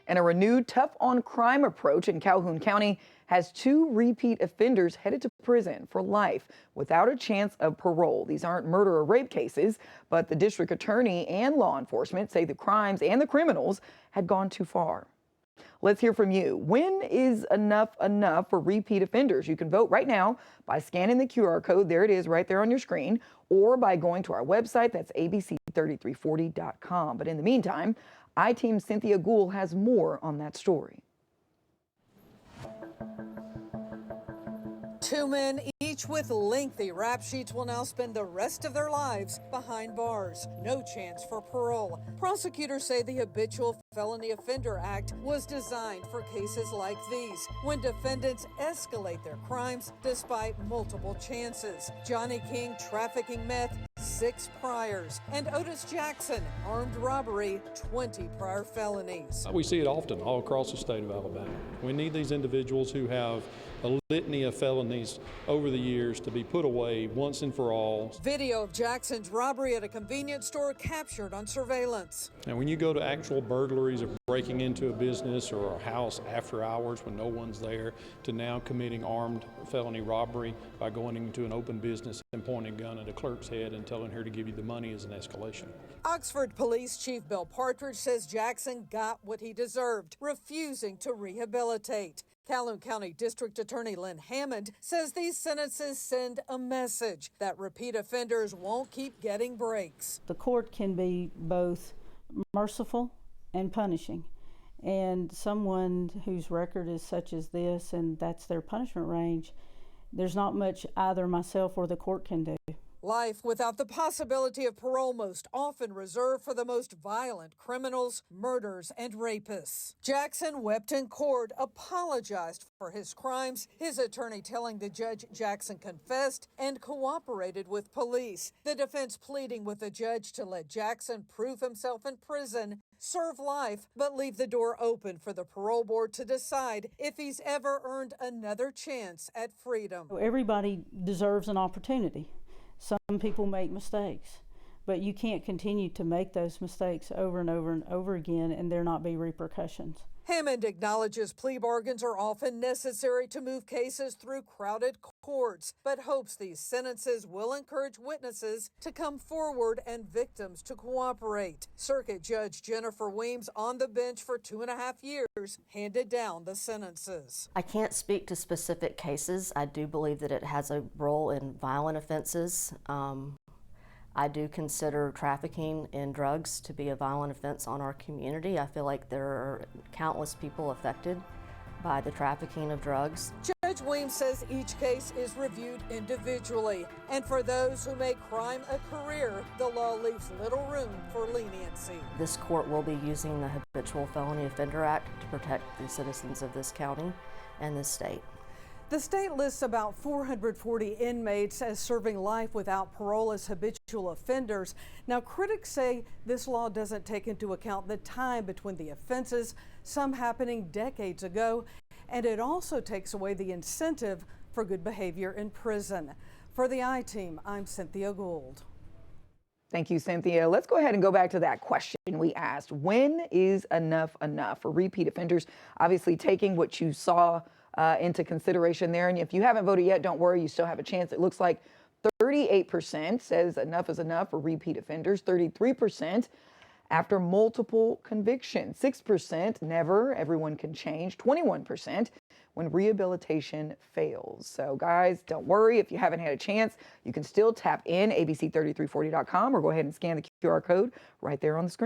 And a renewed tough-on-crime approach in Calhoun County has 2 repeat offenders headed to prison for life without a chance of parole. These aren't murder or rape cases, but the district attorney and law enforcement say the crimes and the criminals had gone too far. Let's hear from you. When is enough for repeat offenders? You can vote right now by scanning the QR code. There it is right there on your screen, or by going to our website. That's abc3340.com. But in the meantime, I-Team Cynthia Gould has more on that story. 2 men, each with lengthy rap sheets, will now spend the rest of their lives behind bars. No chance for parole. Prosecutors say the Habitual Felony Offender Act was designed for cases like these, when defendants escalate their crimes despite multiple chances. Johnny King, trafficking meth, 6 priors. And Otis Jackson, armed robbery, 20 prior felonies. We see it often all across the state of Alabama. We need these individuals who have a litany of felonies over the years to be put away once and for all. Video of Jackson's robbery at a convenience store captured on surveillance. And when you go to actual burglaries or breaking into a business or a house after hours when no one's there, to now committing armed felony robbery by going into an open business and pointing a gun at a clerk's head and telling her to give you the money is an escalation. Oxford Police Chief Bill Partridge says Jackson got what he deserved, refusing to rehabilitate. Calhoun County District Attorney Lynn Hammond says these sentences send a message that repeat offenders won't keep getting breaks. The court can be both merciful and punishing, and someone whose record is such as this and that's their punishment range, there's not much either myself or the court can do. Life without the possibility of parole, most often reserved for the most violent criminals, murderers, and rapists. Jackson wept in court, apologized for his crimes, his attorney telling the judge Jackson confessed and cooperated with police. The defense pleading with the judge to let Jackson prove himself in prison, serve life, but leave the door open for the parole board to decide if he's ever earned another chance at freedom. Everybody deserves an opportunity. Some people make mistakes, but you can't continue to make those mistakes over and over and over again and there not be repercussions. Hammond acknowledges plea bargains are often necessary to move cases through crowded courts, but hopes these sentences will encourage witnesses to come forward and victims to cooperate. Circuit Judge Jennifer Weems, on the bench for 2.5 years, handed down the sentences. I can't speak to specific cases. I do believe that it has a role in violent offenses. I do consider trafficking in drugs to be a violent offense on our community. I feel like there are countless people affected by the trafficking of drugs. Judge Weems says each case is reviewed individually, and for those who make crime a career, the law leaves little room for leniency. This court will be using the Habitual Felony Offender Act to protect the citizens of this county and this state. The state lists about 440 inmates as serving life without parole as habitual offenders. Now, critics say this law doesn't take into account the time between the offenses, some happening decades ago, and it also takes away the incentive for good behavior in prison. For the I-Team, I'm Cynthia Gould. Thank you, Cynthia. Let's go ahead and go back to that question we asked. When is enough for repeat offenders? Obviously, taking what you saw into consideration there. And if you haven't voted yet, don't worry, you still have a chance. It looks like 38% says enough is enough for repeat offenders, 33% after multiple convictions, 6% never, everyone can change, 21% when rehabilitation fails. So guys, don't worry, if you haven't had a chance, you can still tap in abc3340.com or go ahead and scan the QR code right there on the screen.